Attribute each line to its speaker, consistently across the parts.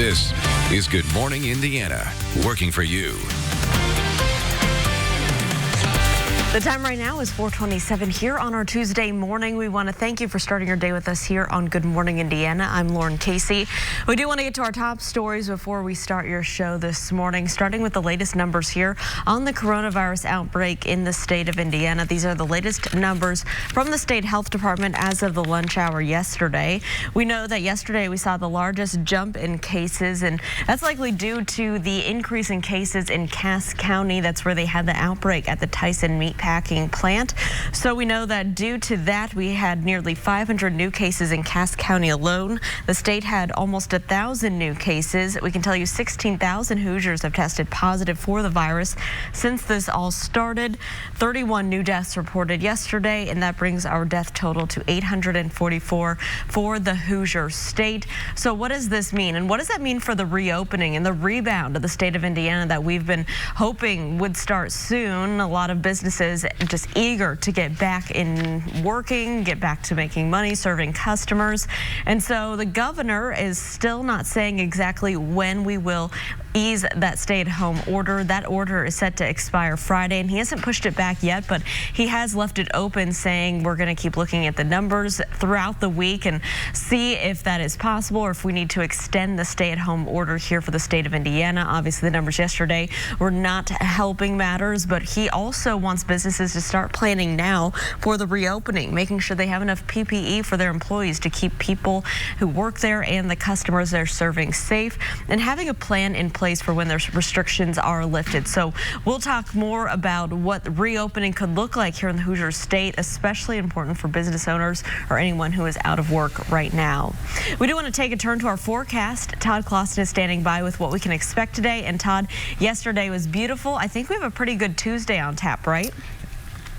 Speaker 1: This is Good Morning Indiana, working for you.
Speaker 2: The time right now is 4:27 here on our Tuesday morning. We want to thank you for starting your day with us here on Good Morning Indiana. I'm Lauren Casey. We do want to get to our top stories before we start your show this morning, starting with the latest numbers here on the coronavirus outbreak in the state of Indiana. These are the latest numbers from the state health department as of the lunch hour yesterday. We know that yesterday we saw the largest jump in cases, and that's likely due to the increase in cases in Cass County. That's where they had the outbreak at the Tyson meat packing plant. So we know that due to that, we had nearly 500 new cases in Cass County alone. The state had almost 1,000 new cases. We can tell you 16,000 Hoosiers have tested positive for the virus since this all started. 31 new deaths reported yesterday, and that brings our death total to 844 for the Hoosier state. So what does this mean? And what does that mean for the reopening and the rebound of the state of Indiana that we've been hoping would start soon? A lot of businesses just eager to get back in working, get back to making money, serving customers. And so the governor is still not saying exactly when we will ease that stay-at-home order. That order is set to expire Friday, and he hasn't pushed it back yet, but he has left it open, saying we're going to keep looking at the numbers throughout the week and see if that is possible or if we need to extend the stay-at-home order here for the state of Indiana. Obviously, the numbers yesterday were not helping matters, but he also wants businesses to start planning now for the reopening, making sure they have enough PPE for their employees to keep people who work there and the customers they're serving safe, and having a plan in place for when their restrictions are lifted. So we'll talk more about what reopening could look like here in the Hoosier state, especially important for business owners or anyone who is out of work right now. We do want to take a turn to our forecast. Todd Clausen is standing by with what we can expect today. And Todd, yesterday was beautiful. I think we have a pretty good Tuesday on tap, right?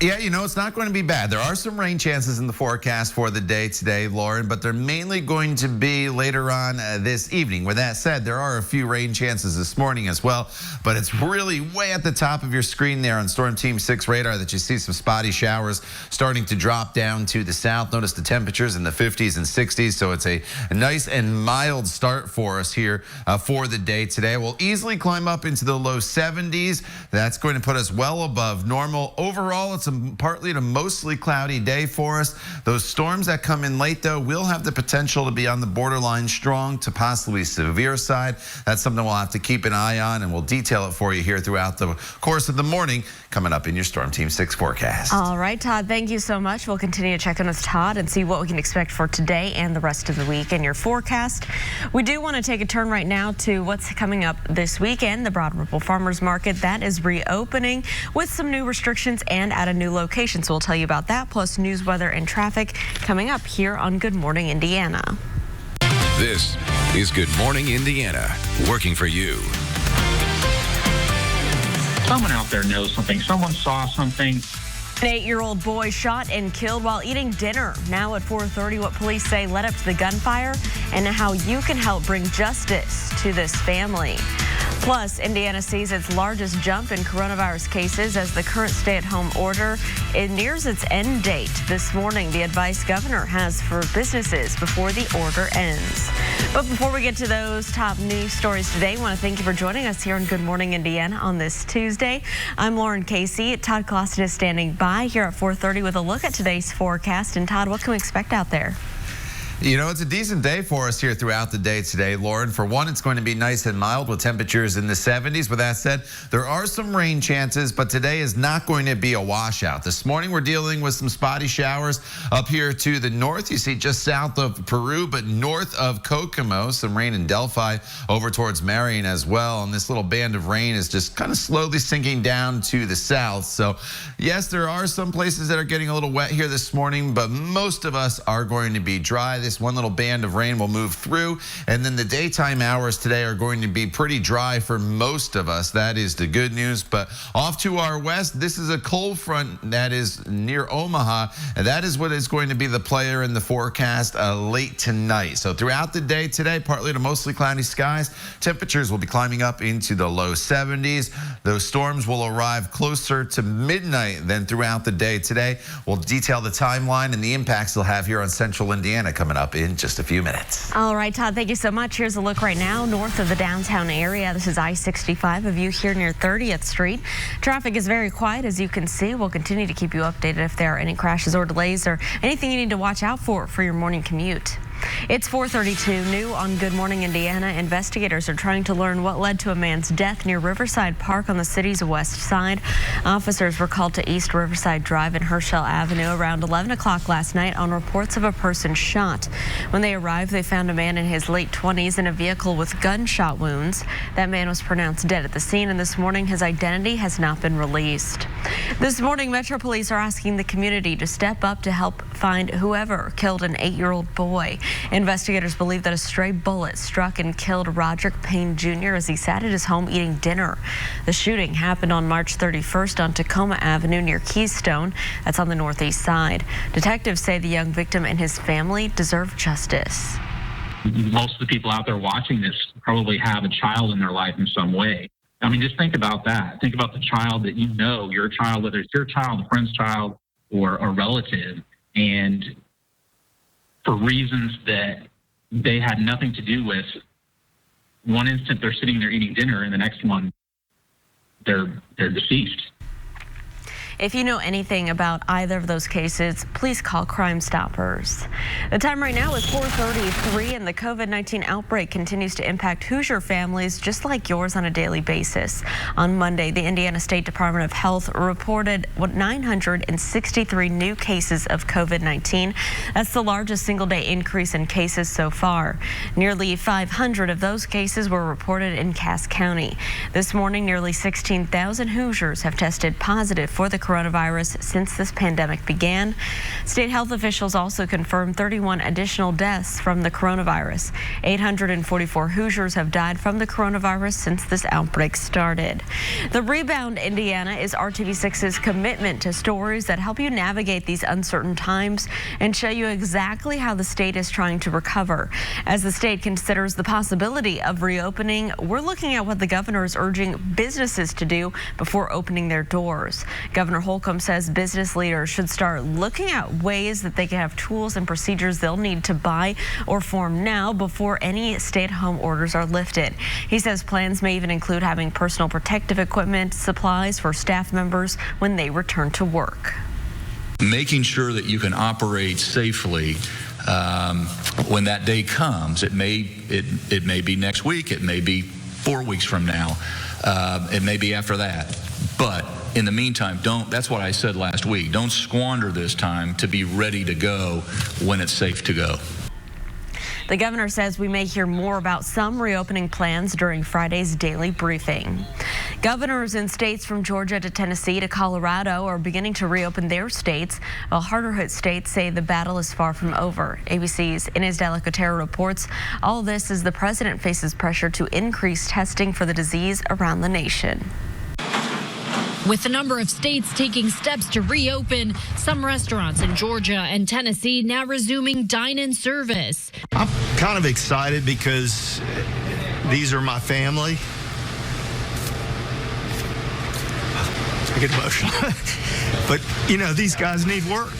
Speaker 3: Yeah, you know, it's not going to be bad. There are some rain chances in the forecast for the day today, Lauren, but they're mainly going to be later on this evening. With that said, there are a few rain chances this morning as well, but it's really way at the top of your screen there on Storm Team 6 radar that you see some spotty showers starting to drop down to the south. Notice the temperatures in the 50s and 60s, so it's a nice and mild start for us here for the day today. We'll easily climb up into the low 70s. That's going to put us well above normal. Overall, it's partly to mostly cloudy day for us. Those storms that come in late, though, will have the potential to be on the borderline strong to possibly severe side. That's something we'll have to keep an eye on, and we'll detail it for you here throughout the course of the morning coming up in your Storm Team 6 forecast.
Speaker 2: All right, Todd, thank you so much. We'll continue to check in with Todd and see what we can expect for today and the rest of the week in your forecast. We do want to take a turn right now to what's coming up this weekend. The Broad Ripple Farmers Market, that is reopening with some new restrictions and at a new location. So we'll tell you about that, plus news, weather, and traffic coming up here on Good Morning Indiana.
Speaker 1: This is Good Morning Indiana, working for you.
Speaker 4: Someone out there knows something. Someone saw something.
Speaker 2: An 8-year-old boy shot and killed while eating dinner. Now at 4:30, what police say led up to the gunfire and how you can help bring justice to this family. Plus, Indiana sees its largest jump in coronavirus cases as the current stay-at-home order nears its end date. This morning, the advice governor has for businesses before the order ends. But before we get to those top news stories today, I want to thank you for joining us here on Good Morning Indiana on this Tuesday. I'm Lauren Casey. Todd Clausen is standing by here at 4:30 with a look at today's forecast. And Todd, what can we expect out there?
Speaker 3: You know, it's a decent day for us here throughout the day today, Lauren. For one, it's going to be nice and mild with temperatures in the 70s. With that said, there are some rain chances, but today is not going to be a washout. This morning, we're dealing with some spotty showers up here to the north. You see just south of Peru, but north of Kokomo, some rain in Delphi over towards Marion as well. And this little band of rain is just kind of slowly sinking down to the south. So, yes, there are some places that are getting a little wet here this morning, but most of us are going to be dry. This one little band of rain will move through, and then the daytime hours today are going to be pretty dry for most of us. That is the good news. But off to our west, this is a cold front that is near Omaha, and that is what is going to be the player in the forecast late tonight. So throughout the day today, partly to mostly cloudy skies. Temperatures will be climbing up into the low 70s. Those storms will arrive closer to midnight than throughout the day today. We'll detail the timeline and the impacts they'll have here on central Indiana coming up up in just a few minutes.
Speaker 2: All right, Todd, thank you so much. Here's a look right now north of the downtown area. This is I-65, a view here near 30th Street. Traffic is very quiet, as you can see. We'll continue to keep you updated if there are any crashes or delays or anything you need to watch out for your morning commute. It's 4:32 new on Good Morning Indiana. Investigators are trying to learn what led to a man's death near Riverside Park on the city's west side. Officers were called to East Riverside Drive and Herschel Avenue around 11 o'clock last night on reports of a person shot. When they arrived, they found a man in his late 20s in a vehicle with gunshot wounds. That man was pronounced dead at the scene, and this morning his identity has not been released. This morning, Metro Police are asking the community to step up to help find whoever killed an 8-year-old boy. Investigators believe that a stray bullet struck and killed Roderick Payne Jr. as he sat at his home eating dinner. The shooting happened on March 31st on Tacoma Avenue near Keystone. That's on the northeast side. Detectives say the young victim and his family deserve justice.
Speaker 4: Most of the people out there watching this probably have a child in their life in some way. I mean, just think about that. Think about the child that you know, your child, whether it's your child, a friend's child, or a relative, and for reasons that they had nothing to do with. One instant they're sitting there eating dinner, and the next one they're deceased.
Speaker 2: If you know anything about either of those cases, please call Crime Stoppers. The time right now is 4:33, and the COVID-19 outbreak continues to impact Hoosier families just like yours on a daily basis. On Monday, the Indiana State Department of Health reported 963 new cases of COVID-19. That's the largest single-day increase in cases so far. Nearly 500 of those cases were reported in Cass County. This morning, nearly 16,000 Hoosiers have tested positive for the coronavirus since this pandemic began. State health officials also confirmed 31 additional deaths from the coronavirus. 844 Hoosiers have died from the coronavirus since this outbreak started. The Rebound Indiana is RTV6's commitment to stories that help you navigate these uncertain times and show you exactly how the state is trying to recover. As the state considers the possibility of reopening, we're looking at what the governor is urging businesses to do before opening their doors. Governor Holcomb says business leaders should start looking at ways that they can have tools and procedures they'll need to buy or form now before any stay-at-home orders are lifted. He says plans may even include having personal protective equipment, supplies for staff members when they return to work.
Speaker 5: Making sure that you can operate safely when that day comes. It may be next week, it may be 4 weeks from now, it may be after that. But in the meantime, that's what I said last week, don't squander this time to be ready to go when it's safe to go.
Speaker 2: The governor says we may hear more about some reopening plans during Friday's daily briefing. Governors in states from Georgia to Tennessee to Colorado are beginning to reopen their states, while harder hit states say the battle is far from over. ABC's Inez De La Cotera reports all this as the president faces pressure to increase testing for the disease around the nation.
Speaker 6: With the number of states taking steps to reopen, some restaurants in Georgia and Tennessee now resuming dine-in service.
Speaker 7: I'm kind of excited because these are my family. I get emotional. But, you know, these guys need work.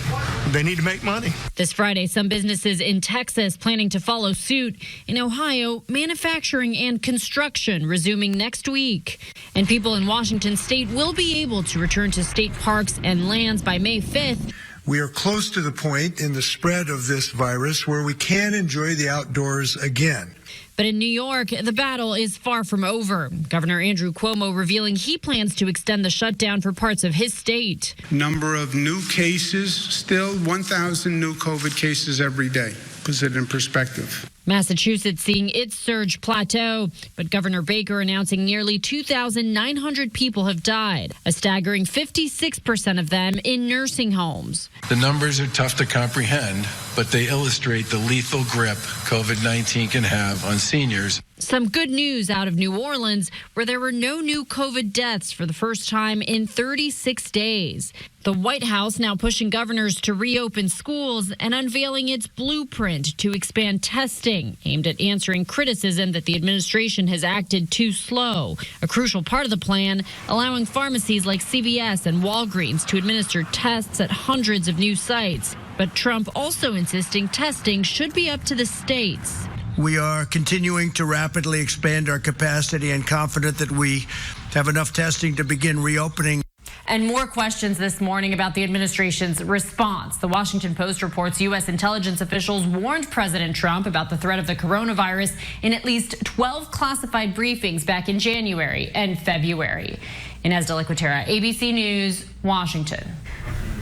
Speaker 7: They need to make money.
Speaker 6: This Friday, some businesses in Texas planning to follow suit. In Ohio, manufacturing and construction resuming next week. And people in Washington state will be able to return to state parks and lands by May 5th.
Speaker 8: We are close to the point in the spread of this virus where we can enjoy the outdoors again.
Speaker 6: But in New York, the battle is far from over. Governor Andrew Cuomo revealing he plans to extend the shutdown for parts of his state.
Speaker 9: Number of new cases, still 1,000 new COVID cases every day. Puts it in perspective.
Speaker 6: Massachusetts seeing its surge plateau, but Governor Baker announcing nearly 2,900 people have died, a staggering 56% of them in nursing homes.
Speaker 10: The numbers are tough to comprehend, but they illustrate the lethal grip COVID-19 can have on seniors.
Speaker 6: Some good news out of New Orleans, where there were no new COVID deaths for the first time in 36 days. The White House now pushing governors to reopen schools and unveiling its blueprint to expand testing, aimed at answering criticism that the administration has acted too slow. A crucial part of the plan, allowing pharmacies like CVS and Walgreens to administer tests at hundreds of new sites. But Trump also insisting testing should be up to the states.
Speaker 11: We are continuing to rapidly expand our capacity and confident that we have enough testing to begin reopening.
Speaker 12: And more questions this morning about the administration's response. The Washington Post reports U.S. intelligence officials warned President Trump about the threat of the coronavirus in at least 12 classified briefings back in January and February. Inez de la Cuetara, ABC News, Washington.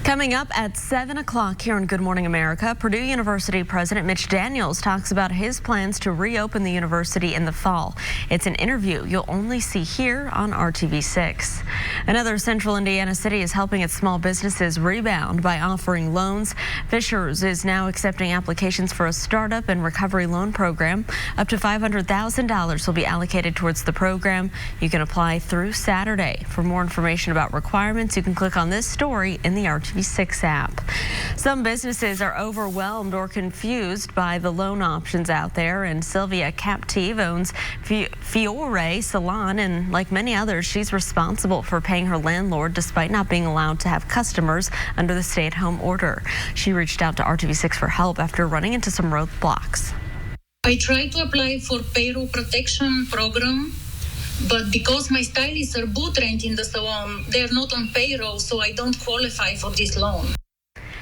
Speaker 2: Coming up at 7 o'clock here on Good Morning America, Purdue University President Mitch Daniels talks about his plans to reopen the university in the fall. It's an interview you'll only see here on RTV6. Another central Indiana city is helping its small businesses rebound by offering loans. Fishers is now accepting applications for a startup and recovery loan program. Up to $500,000 will be allocated towards the program. You can apply through Saturday. For more information about requirements, you can click on this story in the RTV6 app. Some businesses are overwhelmed or confused by the loan options out there, and Sylvia Captive owns Fiore Salon, and like many others, she's responsible for paying her landlord despite not being allowed to have customers under the stay-at-home order. She reached out to RTV6 for help after running into some roadblocks.
Speaker 13: I tried to apply for payroll protection program, but because my stylists are boot rent in the salon, they're not on payroll, so I don't qualify for this loan.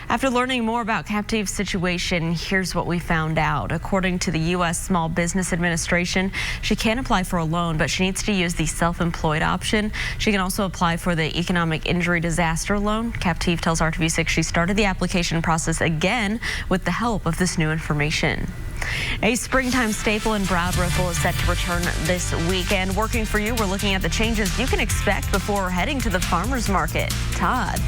Speaker 2: After learning more about Captive's situation, here's what we found out. According to the U.S. Small Business Administration, she can apply for a loan, but she needs to use the self-employed option. She can also apply for the economic injury disaster loan. Captive tells RTV6 she started the application process again with the help of this new information. A springtime staple in Broad Ripple is set to return this weekend. Working for you, we're looking at the changes you can expect before heading to the farmers market. Todd.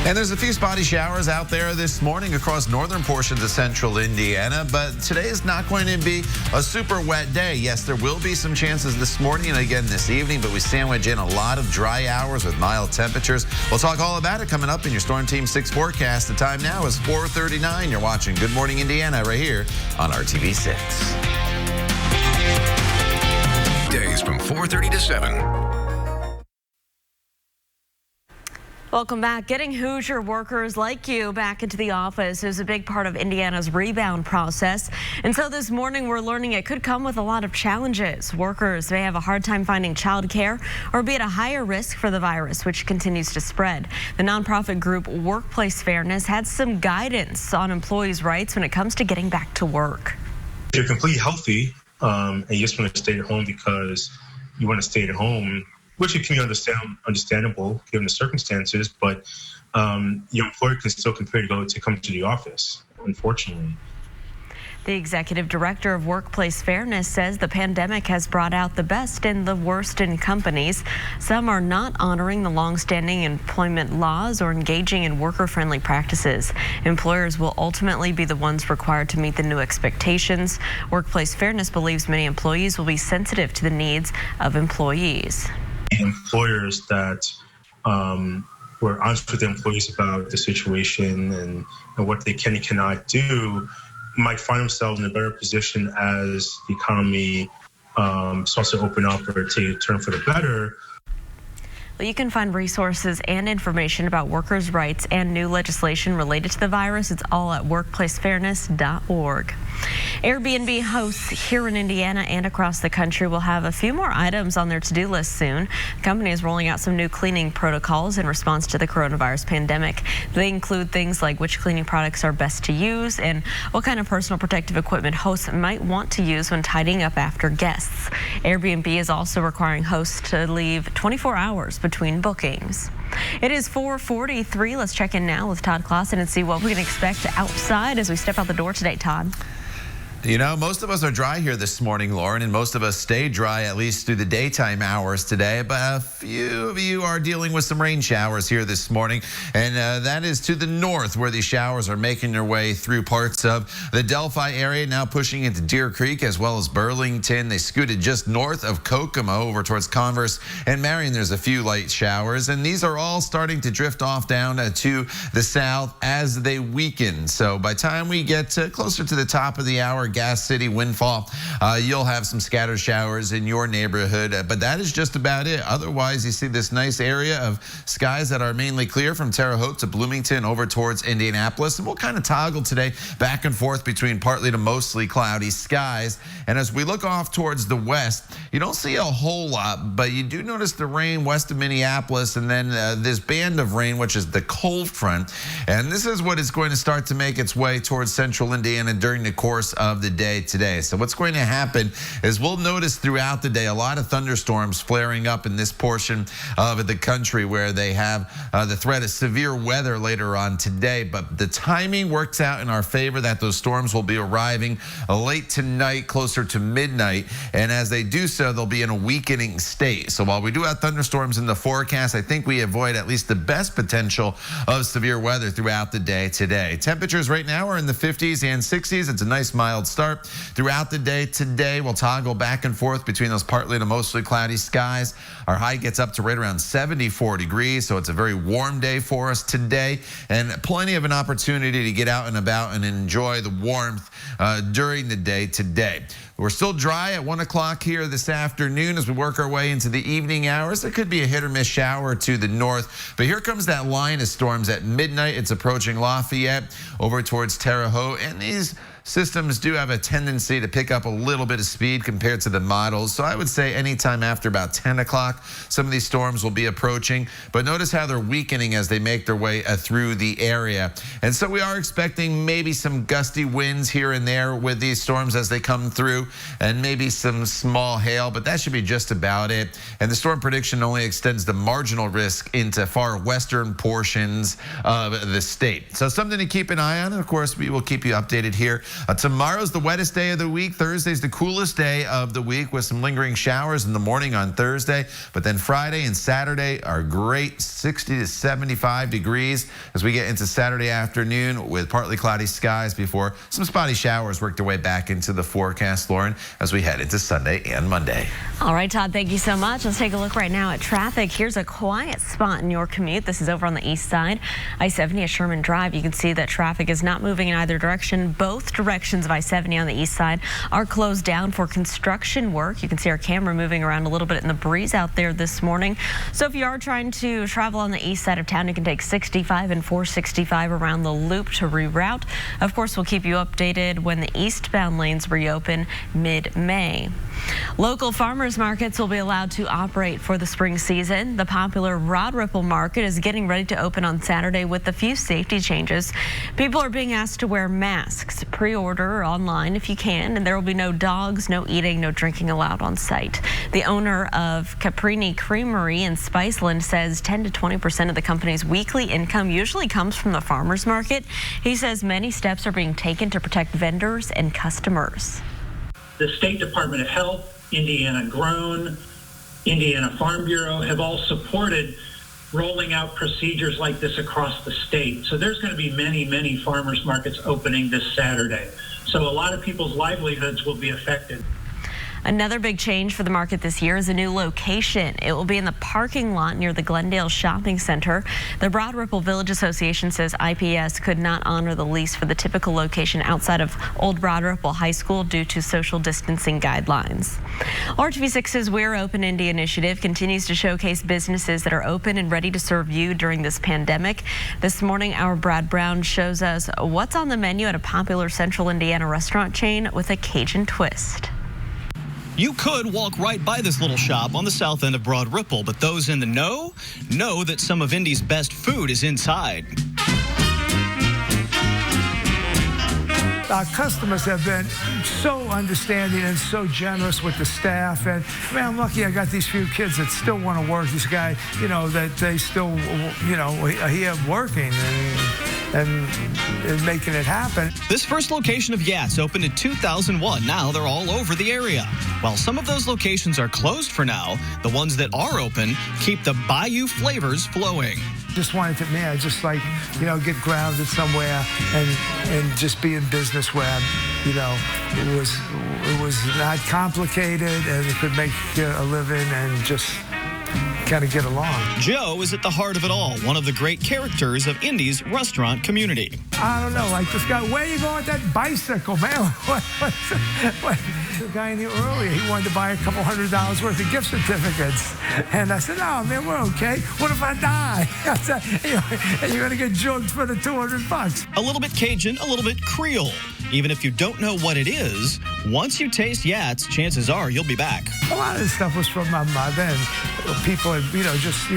Speaker 3: And there's a few spotty showers out there this morning across northern portions of central Indiana, but today is not going to be a super wet day. Yes, there will be some chances this morning and again this evening, but we sandwich in a lot of dry hours with mild temperatures. We'll talk all about it coming up in your Storm Team 6 forecast. The time now is 4:39. You're watching Good Morning Indiana right here on RTV6.
Speaker 1: Days from 4:30 to 7.
Speaker 2: Welcome back. Getting Hoosier workers like you back into the office is a big part of Indiana's rebound process. And so this morning we're learning it could come with a lot of challenges. Workers may have a hard time finding childcare or be at a higher risk for the virus, which continues to spread. The nonprofit group Workplace Fairness had some guidance on employees' rights when it comes to getting back to work.
Speaker 14: If you're completely healthy and you just want to stay at home because you want to stay at home, which it can be understandable given the circumstances, but your employer can still compel you to come to the office, unfortunately.
Speaker 2: The executive director of Workplace Fairness says the pandemic has brought out the best and the worst in companies. Some are not honoring the longstanding employment laws or engaging in worker-friendly practices. Employers will ultimately be the ones required to meet the new expectations. Workplace Fairness believes many employees will be sensitive to the needs of employees.
Speaker 14: Employers that were honest with the employees about the situation and what they can and cannot do might find themselves in a better position as the economy starts to open up or to turn for the better.
Speaker 2: Well, you can find resources and information about workers' rights and new legislation related to the virus. It's all at workplacefairness.org. Airbnb hosts here in Indiana and across the country will have a few more items on their to-do list soon. The company is rolling out some new cleaning protocols in response to the coronavirus pandemic. They include things like which cleaning products are best to use and what kind of personal protective equipment hosts might want to use when tidying up after guests. Airbnb is also requiring hosts to leave 24 hours between bookings. It is 4:43. Let's check in now with Todd Clausen and see what we can expect outside as we step out the door today, Todd.
Speaker 3: You know, most of us are dry here this morning, Lauren, and most of us stay dry at least through the daytime hours today. But a few of you are dealing with some rain showers here this morning, and that is to the north where these showers are making their way through parts of the Delphi area, now pushing into Deer Creek as well as Burlington. They scooted just north of Kokomo over towards Converse and Marion. There's a few light showers, and these are all starting to drift off down to the south as they weaken. So by the time we get closer to the top of the hour, Gas City, Windfall. You'll have some scattered showers in your neighborhood, but that is just about it. Otherwise, you see this nice area of skies that are mainly clear from Terre Haute to Bloomington over towards Indianapolis. And we'll kind of toggle today back and forth between partly to mostly cloudy skies. And as we look off towards the west, you don't see a whole lot, but you do notice the rain west of Minneapolis, and then this band of rain, which is the cold front. And this is what is going to start to make its way towards central Indiana during the course of the day today. So what's going to happen is we'll notice throughout the day a lot of thunderstorms flaring up in this portion of the country where they have the threat of severe weather later on today. But the timing works out in our favor that those storms will be arriving late tonight, closer to midnight. And as they do so, they'll be in a weakening state. So while we do have thunderstorms in the forecast, I think we avoid at least the best potential of severe weather throughout the day today. Temperatures right now are in the 50s and 60s. It's a nice mild start. Throughout the day today, we'll toggle back and forth between those partly to mostly cloudy skies. Our high gets up to right around 74 degrees, so it's a very warm day for us today, and plenty of an opportunity to get out and about and enjoy the warmth during the day today. We're still dry at 1 o'clock here this afternoon as we work our way into the evening hours. There could be a hit or miss shower to the north, but here comes that line of storms at midnight. It's approaching Lafayette over towards Terre Haute, and these systems do have a tendency to pick up a little bit of speed compared to the models. So I would say anytime after about 10 o'clock, some of these storms will be approaching. But notice how they're weakening as they make their way through the area. And so we are expecting maybe some gusty winds here and there with these storms as they come through, and maybe some small hail, but that should be just about it. And the storm prediction only extends the marginal risk into far western portions of the state. So something to keep an eye on. And of course, we will keep you updated here. Tomorrow's the wettest day of the week. Thursday's the coolest day of the week with some lingering showers in the morning on Thursday. But then Friday and Saturday are great, 60 to 75 degrees as we get into Saturday afternoon with partly cloudy skies before some spotty showers work their way back into the forecast, Lauren, as we head into Sunday and Monday.
Speaker 2: All right, Todd, thank you so much. Let's take a look right now at traffic. Here's a quiet spot in your commute. This is over on the east side, I-70 at Sherman Drive. You can see that traffic is not moving in either direction. Both directions of I-70 on the east side are closed down for construction work. You can see our camera moving around a little bit in the breeze out there this morning. So if you are trying to travel on the east side of town, you can take 65 and 465 around the loop to reroute. Of course, we'll keep you updated when the eastbound lanes reopen mid-May. Local farmers markets will be allowed to operate for the spring season. The popular Broad Ripple Market is getting ready to open on Saturday with a few safety changes. People are being asked to wear masks. Pre-order online if you can, and there will be no dogs, no eating, no drinking allowed on site. The owner of Caprini Creamery in Spiceland says 10 to 20% of the company's weekly income usually comes from the farmers market. He says many steps are being taken to protect vendors and customers.
Speaker 15: The State Department of Health, Indiana Grown, Indiana Farm Bureau have all supported rolling out procedures like this across the state. So there's going to be many, many farmers markets opening this Saturday. So a lot of people's livelihoods will be affected.
Speaker 2: Another big change for the market this year is a new location. It will be in the parking lot near the Glendale Shopping Center. The Broad Ripple Village Association says IPS could not honor the lease for the typical location outside of Old Broad Ripple High School due to social distancing guidelines. RTV6's We're Open Indy initiative continues to showcase businesses that are open and ready to serve you during this pandemic. This morning, our Brad Brown shows us what's on the menu at a popular Central Indiana restaurant chain with a Cajun twist.
Speaker 16: You could walk right by this little shop on the south end of Broad Ripple, but those in the know that some of Indy's best food is inside.
Speaker 8: Our customers have been so understanding and so generous with the staff. And man, I'm lucky I got these few kids that still want to work. This guy, that they still, here working and making it happen.
Speaker 16: This first location of Yats opened in 2001. Now they're all over the area. While some of those locations are closed for now, the ones that are open keep the Bayou flavors flowing.
Speaker 8: Just wanted to, get grounded somewhere and just be in business where, it was not complicated and it could make a living and just kind of get along.
Speaker 16: Joe is at the heart of it all, one of the great characters of Indy's restaurant community.
Speaker 8: I don't know, like this guy, where you going with that bicycle, man? The guy in here earlier, he wanted to buy a couple $100 worth of gift certificates. And I said, no, man, we're okay. What if I die? I said, you're going to get jugged for the $200.
Speaker 16: A little bit Cajun, a little bit Creole. Even if you don't know what it is, once you taste Yats, chances are you'll be back.
Speaker 8: A lot of this stuff was from my mother, and people had, just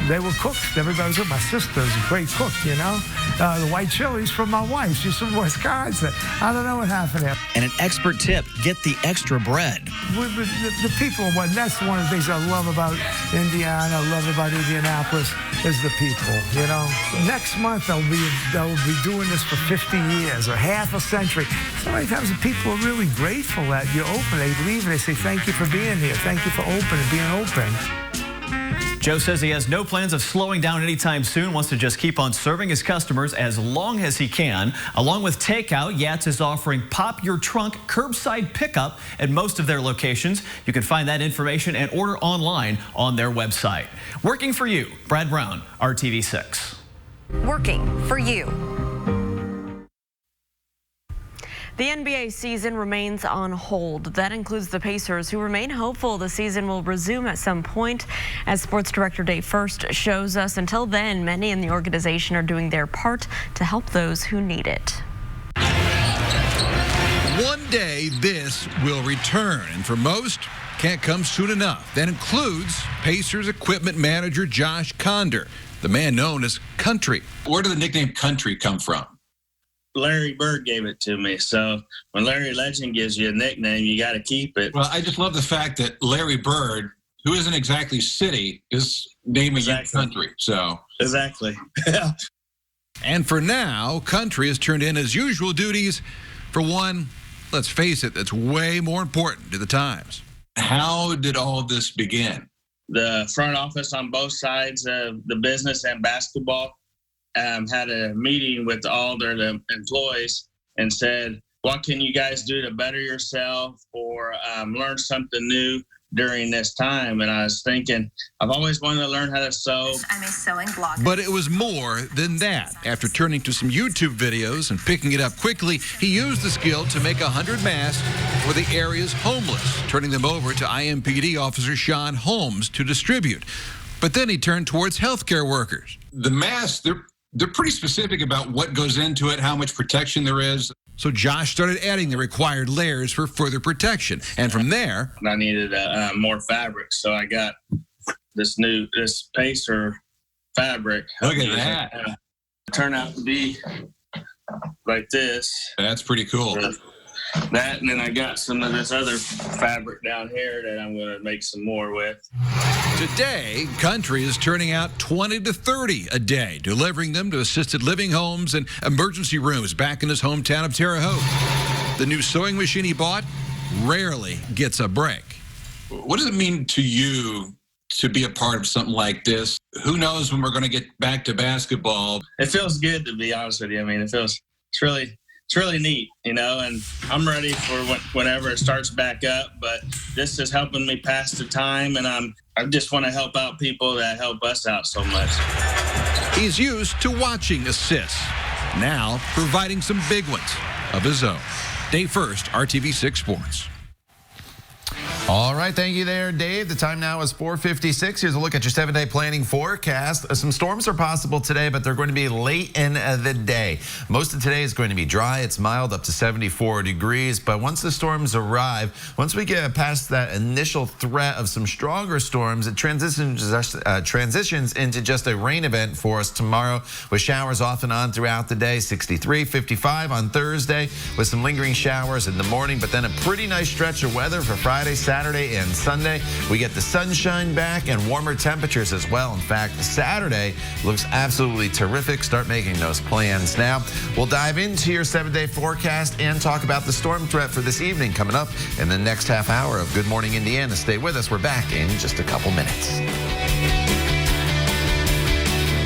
Speaker 8: they were cooks. Everybody was with my sister's a great cook, The white chilies from my wife. She's from Wisconsin. I don't know what happened there.
Speaker 16: And an expert tip, get the extra bread.
Speaker 8: The people, that's one of the things I love about Indiana, I love about Indianapolis, is the people, Next month, they'll be doing this for 50 years or half a century. So many times the people are really grateful that you open. They leave and they say, thank you for being here. Thank you for being open.
Speaker 16: Joe says he has no plans of slowing down anytime soon, wants to just keep on serving his customers as long as he can. Along with takeout, Yats is offering Pop Your Trunk curbside pickup at most of their locations. You can find that information and order online on their website. Working for you, Brad Brown, RTV6.
Speaker 2: Working for you. The NBA season remains on hold. That includes the Pacers, who remain hopeful the season will resume at some point. As Sports Director Dave First shows us, until then, many in the organization are doing their part to help those who need it.
Speaker 17: One day, this will return, and for most, can't come soon enough. That includes Pacers equipment manager Josh Conder, the man known as Country.
Speaker 18: Where did the nickname Country come from?
Speaker 19: Larry Bird gave it to me. So when Larry Legend gives you a nickname, you got to keep it.
Speaker 18: Well, I just love the fact that Larry Bird, who isn't exactly city, is naming you Country. So
Speaker 19: exactly.
Speaker 17: And for now, Country has turned in his usual duties for one, let's face it, that's way more important to the times.
Speaker 18: How did all of this begin?
Speaker 19: The front office on both sides of the business and basketball had a meeting with all their employees and said, what can you guys do to better yourself or learn something new during this time? And I was thinking, I've always wanted to learn how to sew.
Speaker 20: I'm a sewing blogger.
Speaker 17: But it was more than that. After turning to some YouTube videos and picking it up quickly, he used the skill to make 100 masks for the area's homeless, turning them over to IMPD officer Sean Holmes to distribute. But then he turned towards healthcare workers.
Speaker 18: The masks, they're pretty specific about what goes into it, how much protection there is.
Speaker 17: So Josh started adding the required layers for further protection. And from there,
Speaker 19: I needed more fabric. So I got this Pacer fabric.
Speaker 18: Look at that.
Speaker 19: It turned out to be like this.
Speaker 18: That's pretty cool.
Speaker 19: That, and then I got some of this other fabric down here that I'm going to make some more with.
Speaker 17: Today, Country is turning out 20 to 30 a day, delivering them to assisted living homes and emergency rooms back in his hometown of Terre Haute. The new sewing machine he bought rarely gets a break.
Speaker 18: What does it mean to you to be a part of something like this? Who knows when we're going to get back to basketball?
Speaker 19: It feels good, to be honest with you. I mean, it's really neat, and I'm ready for whenever it starts back up, but this is helping me pass the time, and I just want to help out people that help us out so much.
Speaker 17: He's used to watching assists, now providing some big ones of his own. Dave First, RTV6 Sports.
Speaker 3: All right, thank you there, Dave. The time now is 4:56. Here's a look at your 7-day planning forecast. Some storms are possible today, but they're going to be late in the day. Most of today is going to be dry. It's mild up to 74 degrees, but once the storms arrive, once we get past that initial threat of some stronger storms, it transitions into just a rain event for us tomorrow with showers off and on throughout the day. 63, 55 on Thursday with some lingering showers in the morning, but then a pretty nice stretch of weather for Friday, Saturday, and Sunday. We get the sunshine back and warmer temperatures as well. In fact, Saturday looks absolutely terrific. Start making those plans now. We'll dive into your 7-day forecast and talk about the storm threat for this evening coming up in the next half hour of Good Morning Indiana. Stay with us. We're back in just a couple minutes.